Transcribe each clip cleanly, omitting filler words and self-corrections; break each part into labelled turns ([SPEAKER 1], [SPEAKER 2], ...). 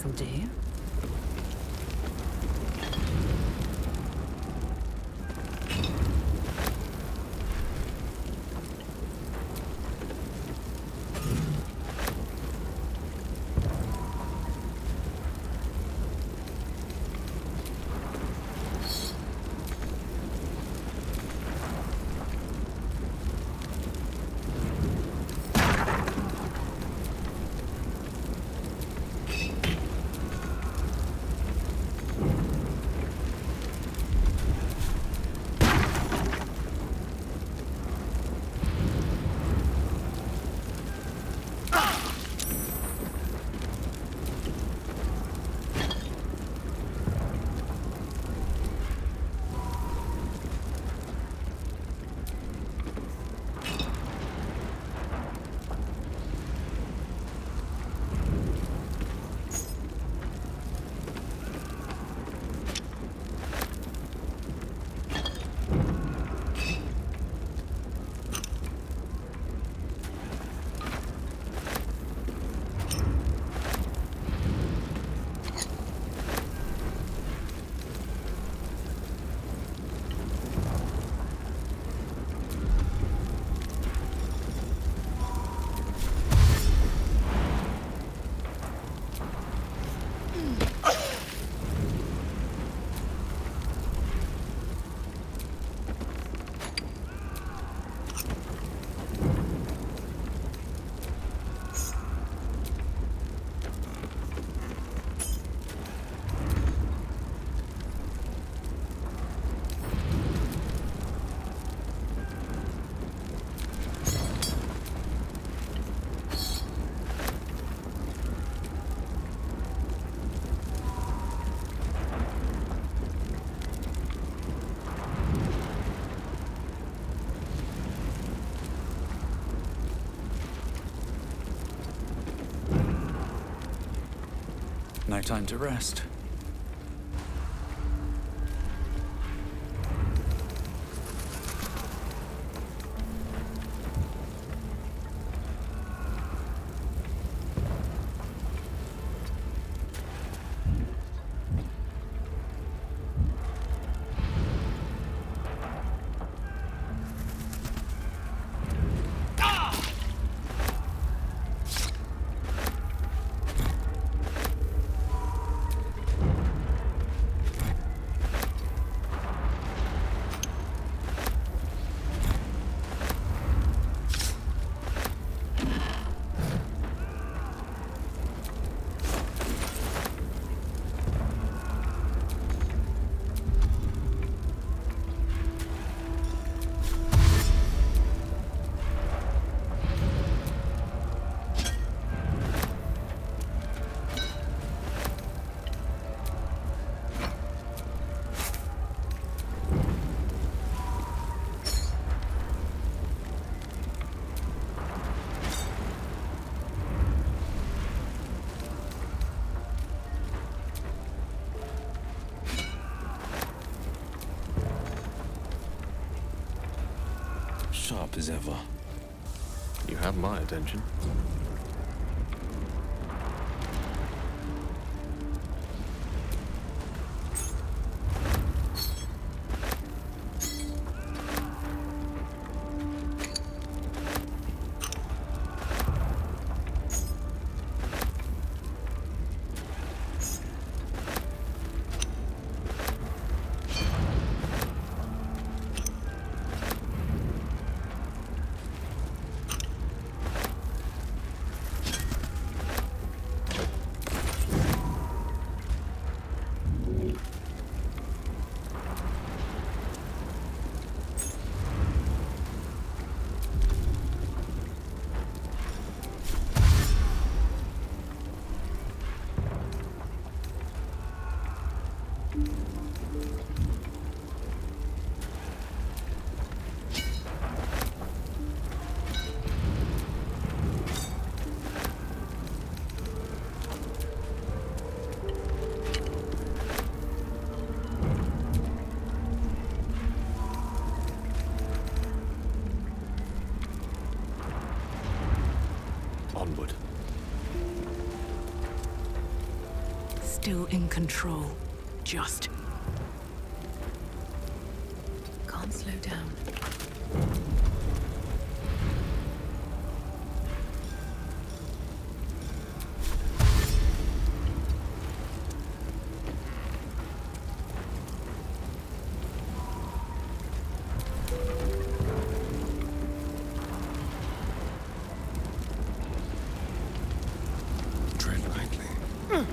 [SPEAKER 1] This'll do.
[SPEAKER 2] No time to rest.
[SPEAKER 3] Sharp as ever.
[SPEAKER 4] You have my attention. Onward.
[SPEAKER 1] still in control. Just can't slow down.
[SPEAKER 3] Tread lightly.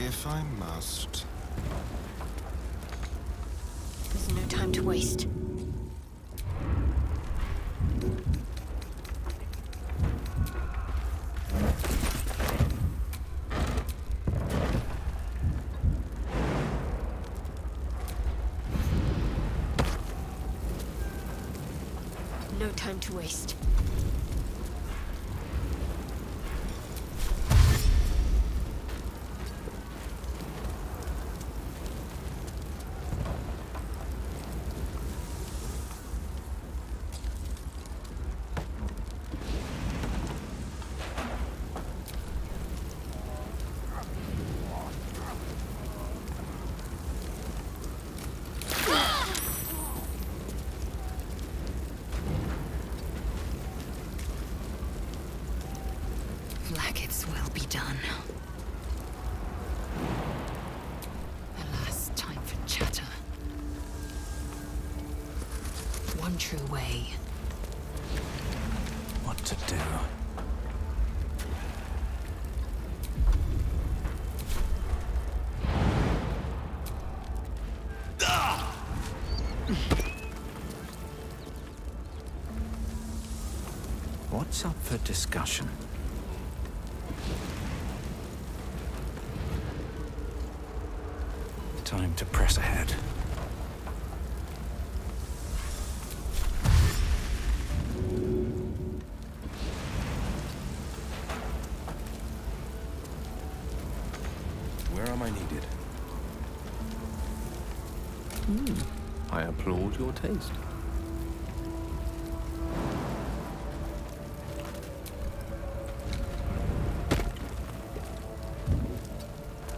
[SPEAKER 3] If I must.
[SPEAKER 1] There's no time to waste. No time to waste. Blackets will be done. Alas, time for chatter. One true way.
[SPEAKER 2] What to do? What's up for discussion? Time to press ahead.
[SPEAKER 3] Where am I needed?
[SPEAKER 4] I applaud your taste.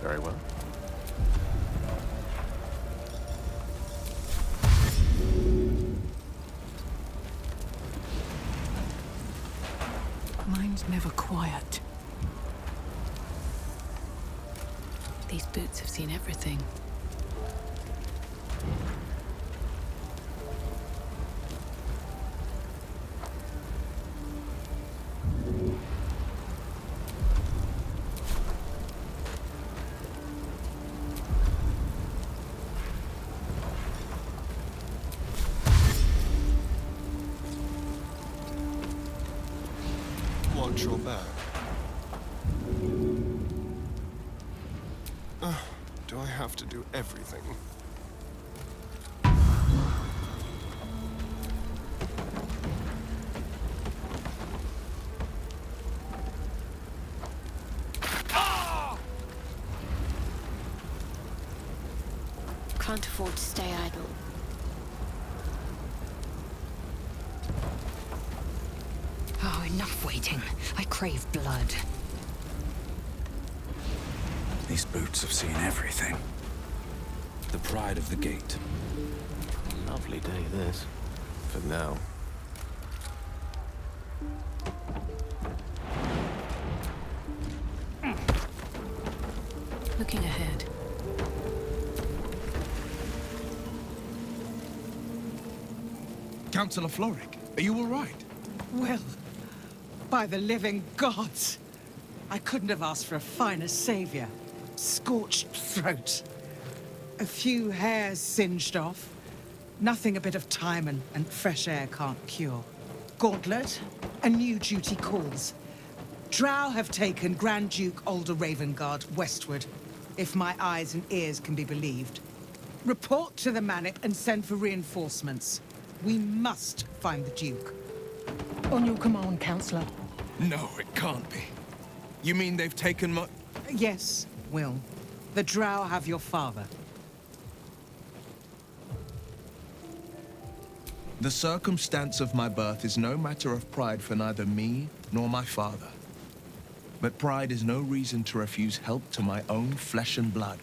[SPEAKER 4] Very well.
[SPEAKER 1] Mine's never quiet. These boots have seen everything.
[SPEAKER 3] Watch your back. Do I have to do everything?
[SPEAKER 1] Can't afford to stay idle. Oh, enough waiting. I crave blood.
[SPEAKER 2] These boots have seen everything.
[SPEAKER 3] The pride of the gate.
[SPEAKER 4] Lovely day, this. For now.
[SPEAKER 1] Looking ahead.
[SPEAKER 5] Councillor Floric, are you all right?
[SPEAKER 6] Well, by the living gods,
[SPEAKER 5] I couldn't have asked for a finer savior. Scorched throat. A few hairs singed off. Nothing a bit of time and fresh air can't cure. Gauntlet, a new duty calls. Drow have taken Grand Duke Alder Ravengard westward, if my eyes and ears can be believed. Report to the Manip and send for reinforcements. We must find the Duke.
[SPEAKER 1] On your command, Counselor.
[SPEAKER 6] No, it can't be. You mean they've taken my...
[SPEAKER 5] Yes, Will. The Drow have your father.
[SPEAKER 6] The circumstance of my birth is no matter of pride for neither me nor my father. But pride is no reason to refuse help to my own flesh and blood.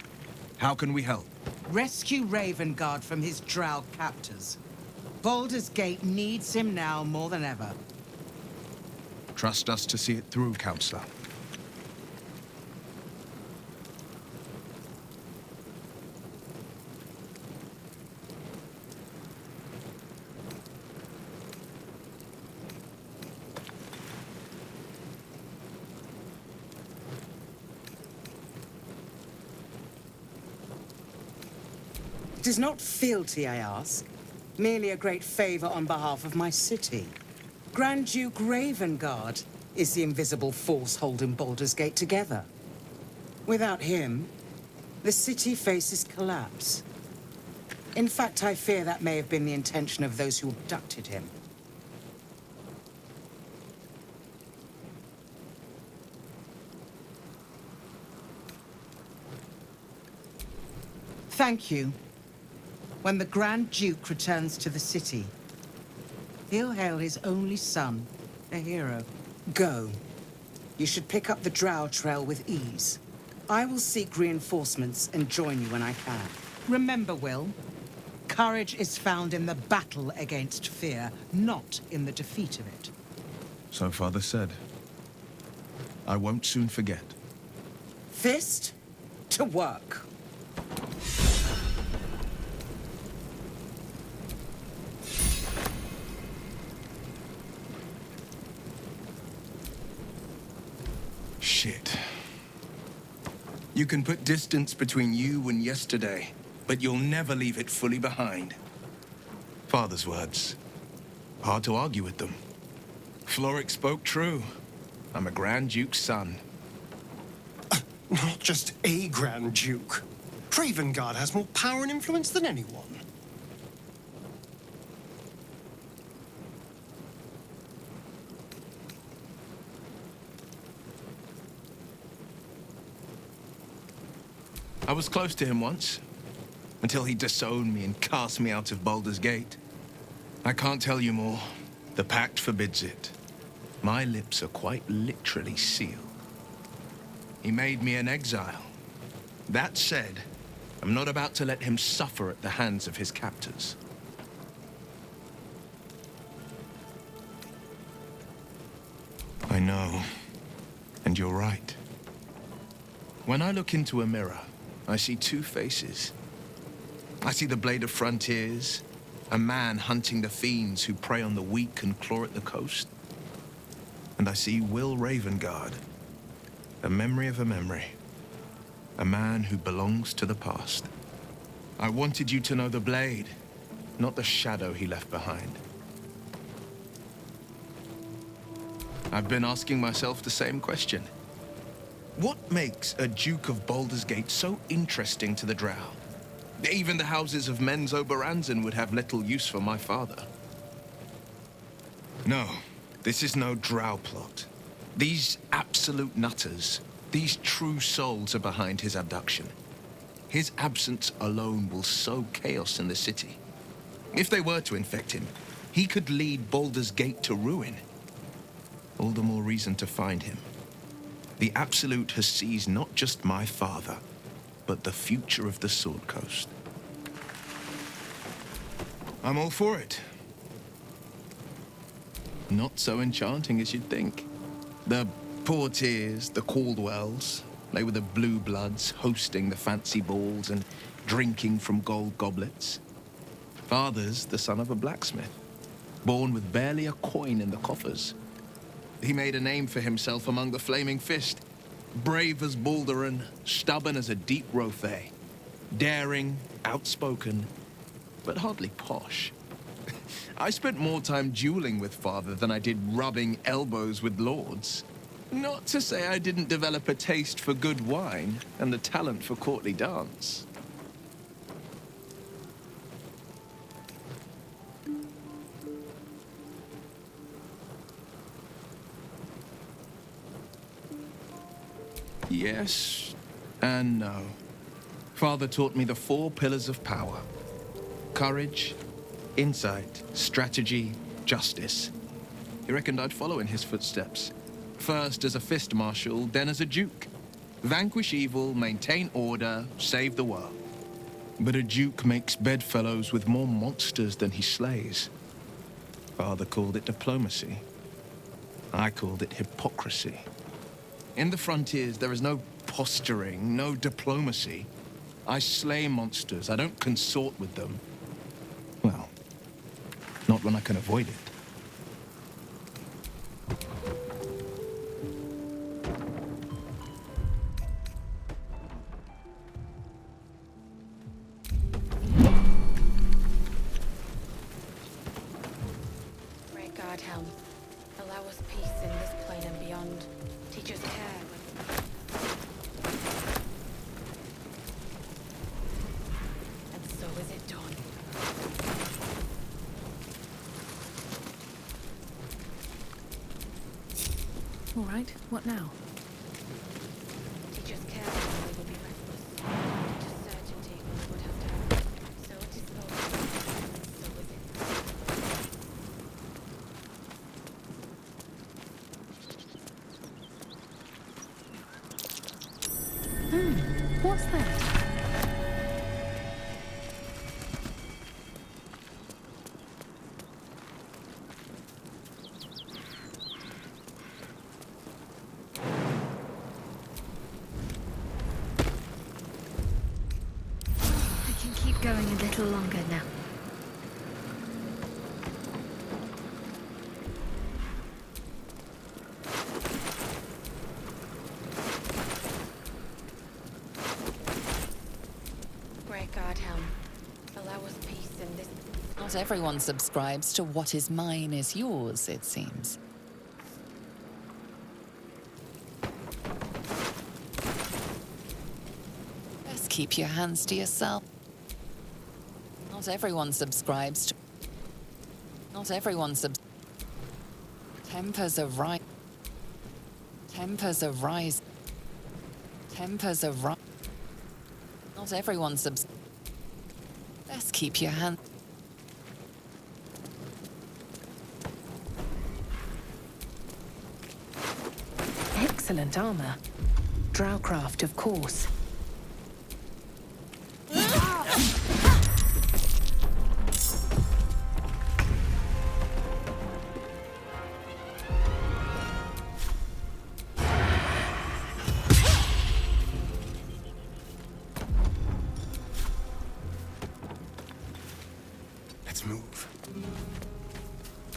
[SPEAKER 6] How can we help?
[SPEAKER 5] Rescue Ravengard from his Drow captors. Baldur's Gate needs him now more than ever.
[SPEAKER 6] Trust us to see it through, Counselor.
[SPEAKER 5] It is not fealty, I ask. Merely a great favor on behalf of my city. Grand Duke Ravengard is the invisible force holding Baldur's Gate together. Without him, the city faces collapse. In fact, I fear that may have been the intention of those who abducted him. Thank you. When the Grand Duke returns to the city, he'll hail his only son, a hero. Go. You should pick up the Drow trail with ease. I will seek reinforcements and join you when I can. Remember, Will, courage is found in the battle against fear, not in the defeat of it.
[SPEAKER 6] So Father said. I won't soon forget.
[SPEAKER 5] Fist to work.
[SPEAKER 6] Shit. You can put distance between you and yesterday, but you'll never leave it fully behind. Father's words. Hard to argue with them. Floric spoke true. I'm a Grand Duke's son.
[SPEAKER 3] Not just a Grand Duke. Ravengard has more power and influence than anyone.
[SPEAKER 6] I was close to him once, until he disowned me and cast me out of Baldur's Gate. I can't tell you more. The pact forbids it. My lips are quite literally sealed. He made me an exile. That said, I'm not about to let him suffer at the hands of his captors. I know, and you're right. When I look into a mirror, I see two faces. I see the Blade of Frontiers, a man hunting the fiends who prey on the weak and claw at the coast. And I see Will Ravengard, a memory of a memory, a man who belongs to the past. I wanted you to know the Blade, not the shadow he left behind. I've been asking myself the same question. What makes a Duke of Baldur's Gate so interesting to the Drow? Even the houses of Men's Oberanzen would have little use for my father. No, this is no Drow plot. These absolute nutters, these true souls are behind his abduction. His absence alone will sow chaos in the city. If they were to infect him, he could lead Baldur's Gate to ruin. All the more reason to find him. The Absolute has seized not just my father, but the future of the Sword Coast. I'm all for it. Not so enchanting as you'd think. The Portiers, the Caldwells, they were the blue bloods hosting the fancy balls and drinking from gold goblets. Father's the son of a blacksmith, born with barely a coin in the coffers. He made a name for himself among the Flaming Fist, Brave as Baldur and stubborn as a deep Rothay. Daring, outspoken, but hardly posh. I spent more time dueling with father than I did rubbing elbows with lords. Not to say I didn't develop a taste for good wine and the talent for courtly dance. Yes and no. Father taught me the 4 pillars of power. Courage, insight, strategy, justice. He reckoned I'd follow in his footsteps. First as a fist marshal, then as a duke. Vanquish evil, maintain order, save the world. But a duke makes bedfellows with more monsters than he slays. Father called it diplomacy. I called it hypocrisy. In the frontiers, there is no posturing, no diplomacy. I slay monsters. I don't consort with them. Well, not when I can avoid it.
[SPEAKER 1] Great God, Helm. Allow us peace in this plane and beyond. Teach us care. And so is it done.
[SPEAKER 7] All right, what now?
[SPEAKER 1] Teach us care when we will be restless. Teach us certainty when we would have doubt. So it is spoken, and so is it.
[SPEAKER 7] What's that?
[SPEAKER 8] I can keep going a little longer now.
[SPEAKER 1] Great God, Helm. Allow us peace in this.
[SPEAKER 9] Not everyone subscribes to what is mine is yours, it seems. Best keep your hands to yourself. Not everyone subscribes to... Not everyone Tempers arise. Tempers arise. Tempers arise. Not everyone Best keep your hands...
[SPEAKER 7] Excellent armor. Drowcraft, of course.
[SPEAKER 3] Let's move.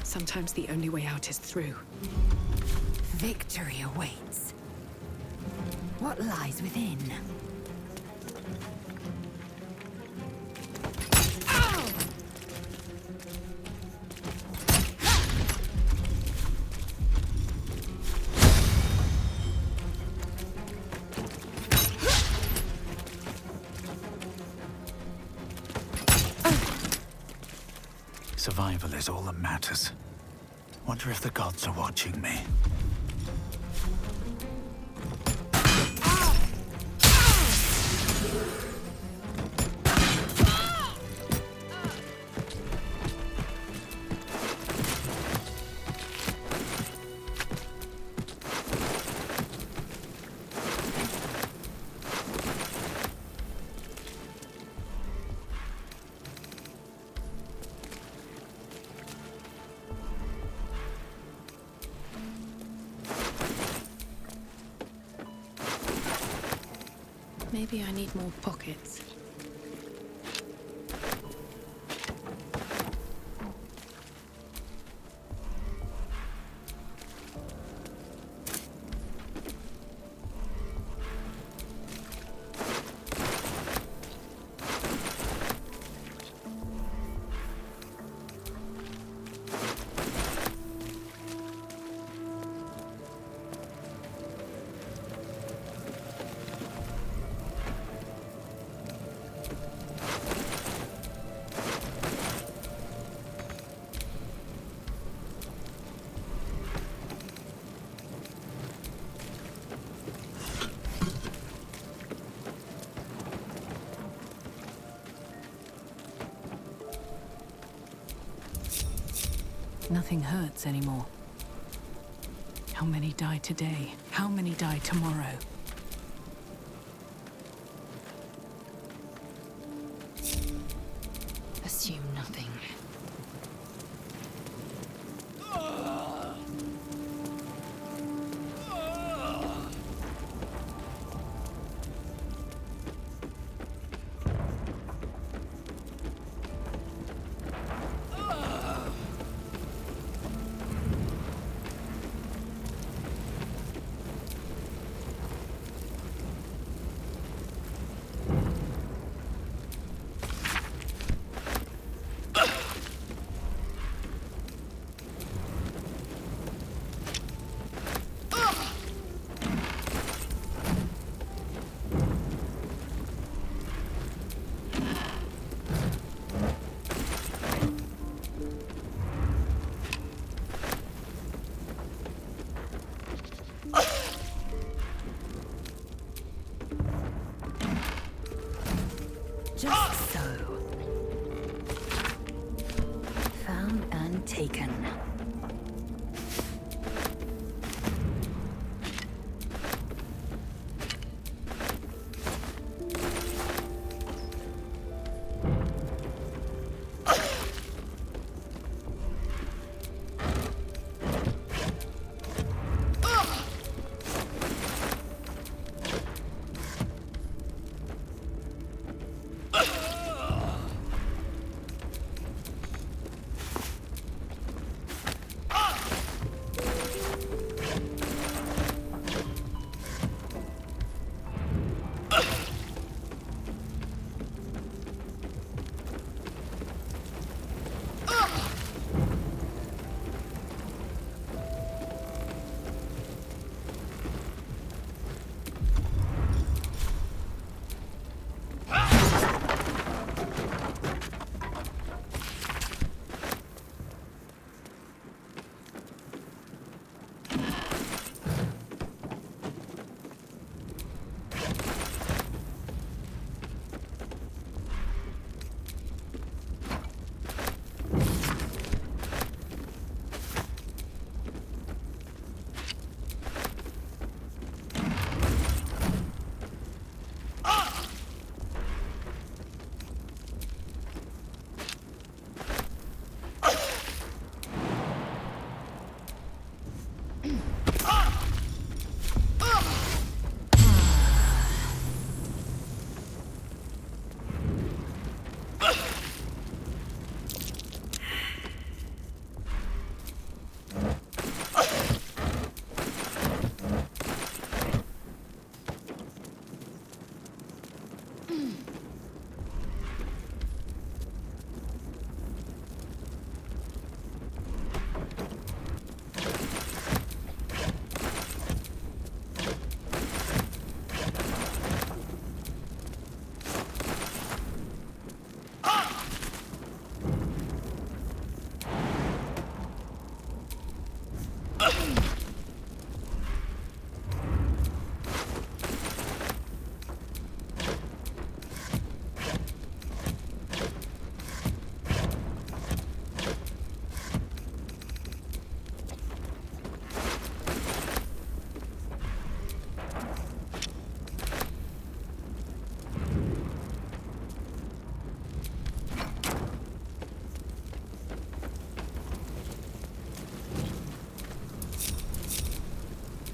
[SPEAKER 7] Sometimes the only way out is through.
[SPEAKER 10] Victory awaits. What lies within?
[SPEAKER 2] Survival is all that matters. Wonder if the gods are watching me.
[SPEAKER 7] Maybe I need more pockets. nothing hurts anymore. How many die today? How many die tomorrow?
[SPEAKER 9] Assume nothing.
[SPEAKER 10] Just so. Found and taken.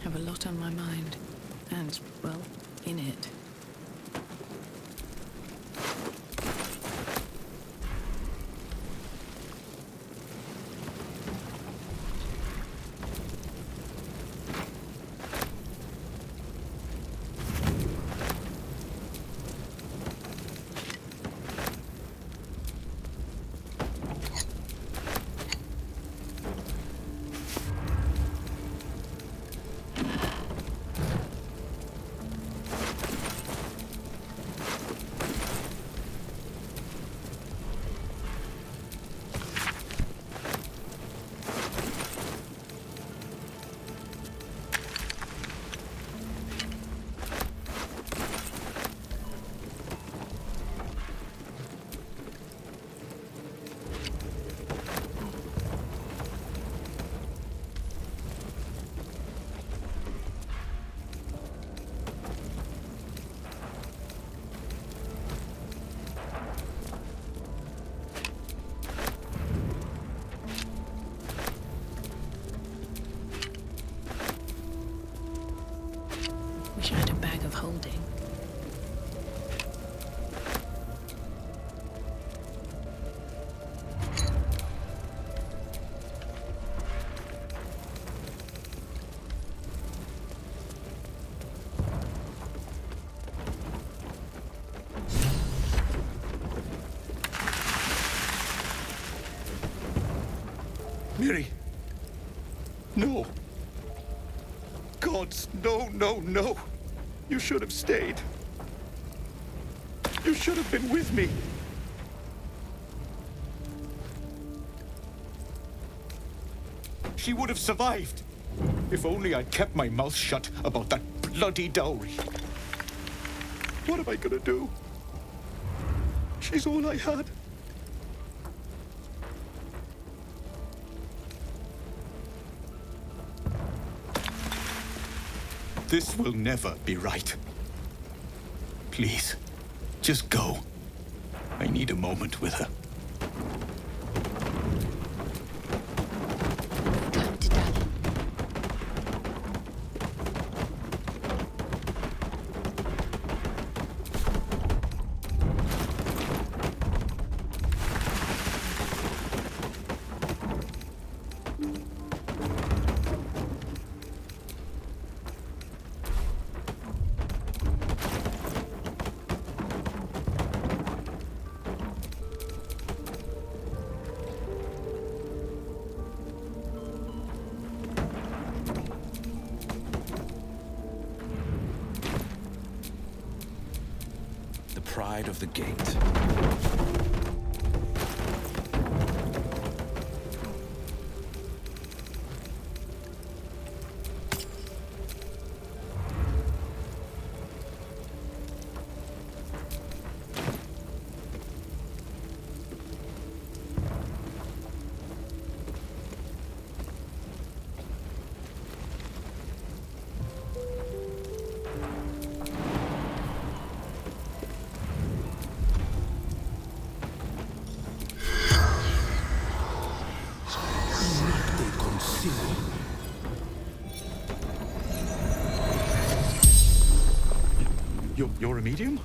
[SPEAKER 7] Have a lot on my mind. And, well, in it.
[SPEAKER 11] Miri. No. Gods, no, no, no. You should have stayed. You should have been with me. She would have survived. If only I'd kept my mouth shut about that bloody dowry. What am I gonna do? She's all I had. This will never be right. Please, just go. I need a moment with her.
[SPEAKER 1] Time to die.
[SPEAKER 6] The pride of the gate.
[SPEAKER 11] You're a medium?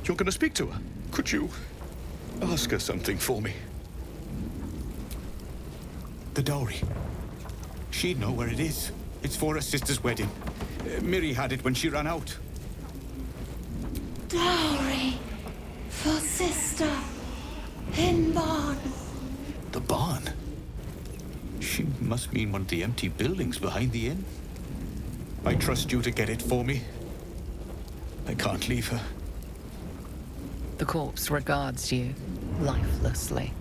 [SPEAKER 11] You're gonna speak to her? Could you ask her something for me? The dowry. She'd know where it is. It's for her sister's wedding. Miri had it when she ran out.
[SPEAKER 12] Dowry for sister in barn.
[SPEAKER 11] The barn? She must mean one of the empty buildings behind the inn. I trust you to get it for me. I can't leave her.
[SPEAKER 9] The corpse regards you lifelessly.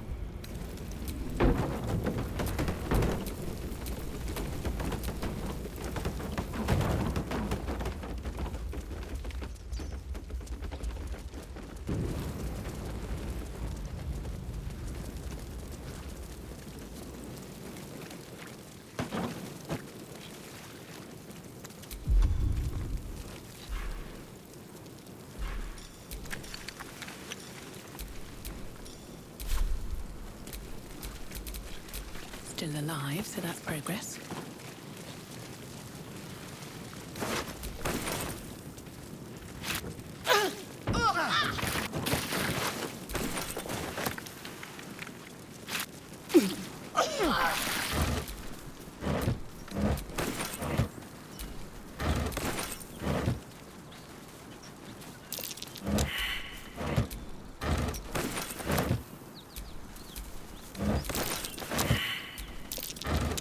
[SPEAKER 7] Still alive, so that's progress.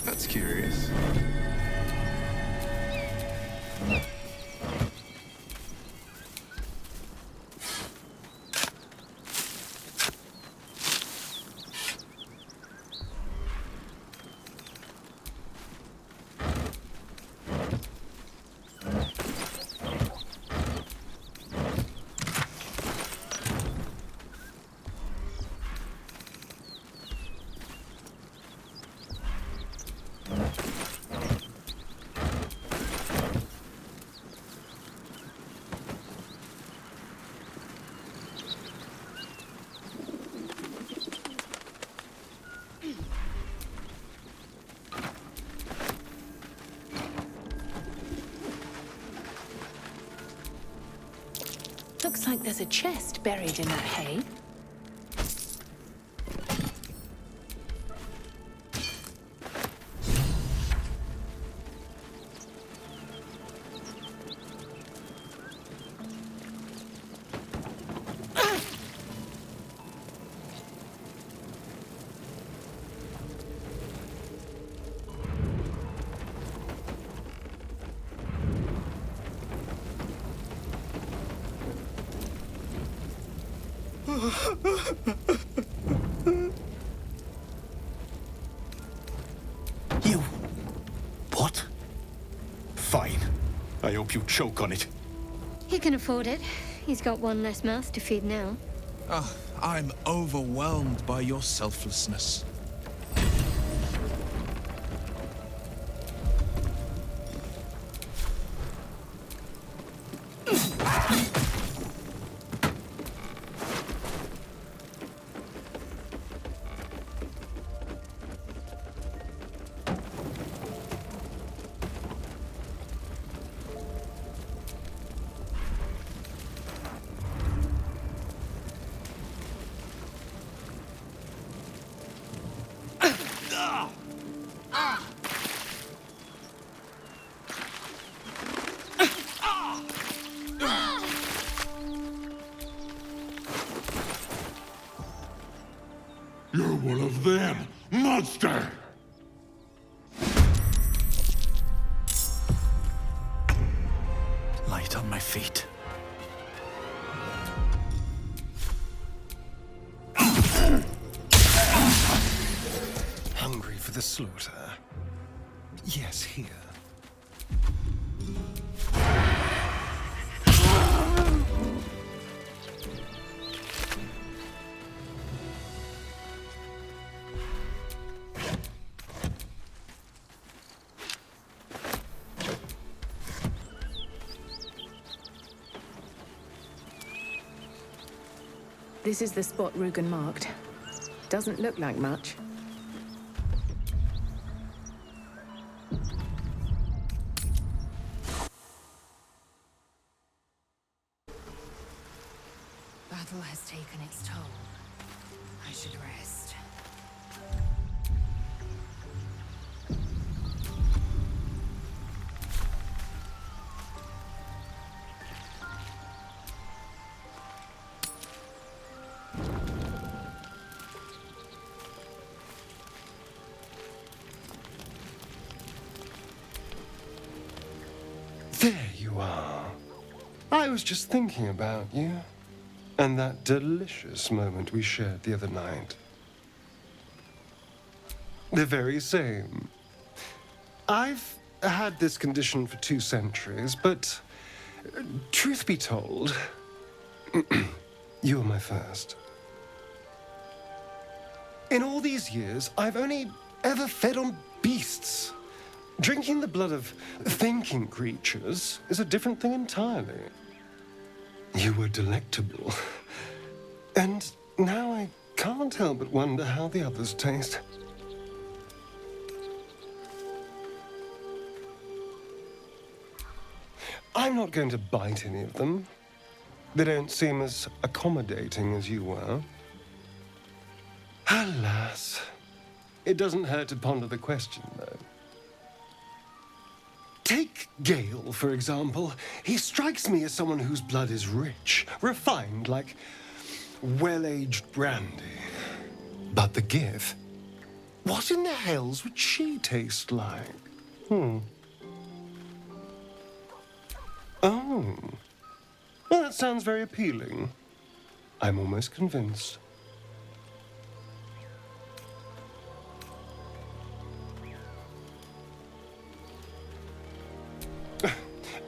[SPEAKER 6] That's curious.
[SPEAKER 7] Looks like there's a chest buried in that hay.
[SPEAKER 2] You... what?
[SPEAKER 11] Fine. I hope you choke on it.
[SPEAKER 8] He can afford it. He's got one less mouth to feed now.
[SPEAKER 6] Oh, I'm overwhelmed by your selflessness.
[SPEAKER 13] You're one of them, monster!
[SPEAKER 2] Light on my feet.
[SPEAKER 3] Hungry for the slaughter? Yes, here.
[SPEAKER 7] This is the spot Rugen marked. Doesn't look like much.
[SPEAKER 10] Battle has taken its toll. I should rest.
[SPEAKER 3] There you are. I was just thinking about you. And that delicious moment we shared the other night. The very same. I've had this condition for 2 centuries, but truth be told, you were my first. In all these years, I've only ever fed on beasts. Drinking the blood of thinking creatures is a different thing entirely. You were delectable. And now I can't help but wonder how the others taste. I'm not going to bite any of them. They don't seem as accommodating as you were. Alas. It doesn't hurt to ponder the question, though. Take Gale, for example. He strikes me as someone whose blood is rich, refined, like well-aged brandy. But the Gith? What in the hells would she taste like? Oh. Well, that sounds very appealing. I'm almost convinced.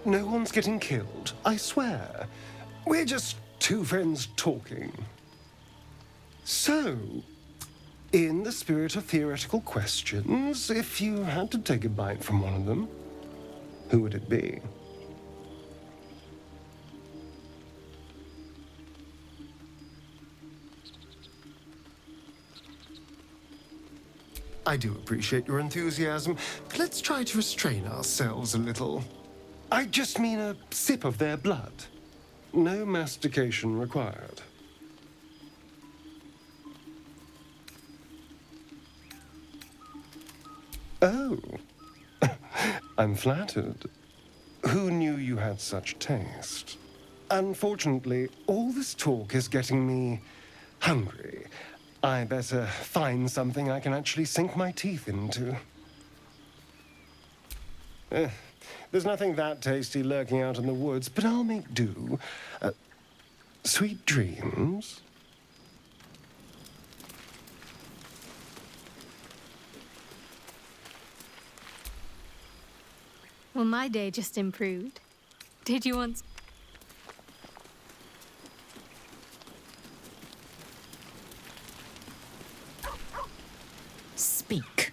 [SPEAKER 3] No one's getting killed, I swear. We're just 2 friends talking. So, in the spirit of theoretical questions, if you had to take a bite from one of them, who would it be? I do appreciate your enthusiasm, but let's try to restrain ourselves a little. I just mean a sip of their blood. No mastication required. Oh. I'm flattered. Who knew you had such taste? Unfortunately, all this talk is getting me hungry. I better find something I can actually sink my teeth into. There's nothing that tasty lurking out in the woods, but I'll make do. Sweet dreams.
[SPEAKER 8] Well, my day just improved. Did you want...
[SPEAKER 10] Speak.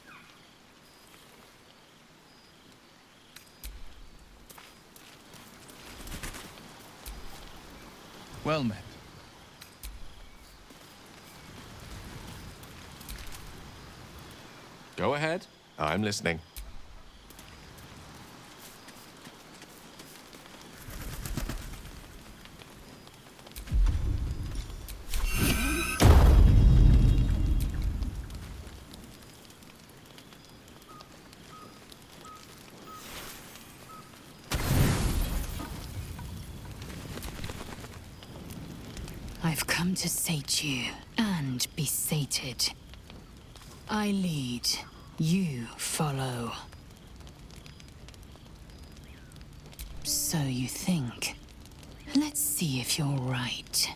[SPEAKER 6] Well met.
[SPEAKER 4] Go ahead. I'm listening.
[SPEAKER 10] I've come to sate you and be sated. I lead, you follow. So you think. Let's see if you're right.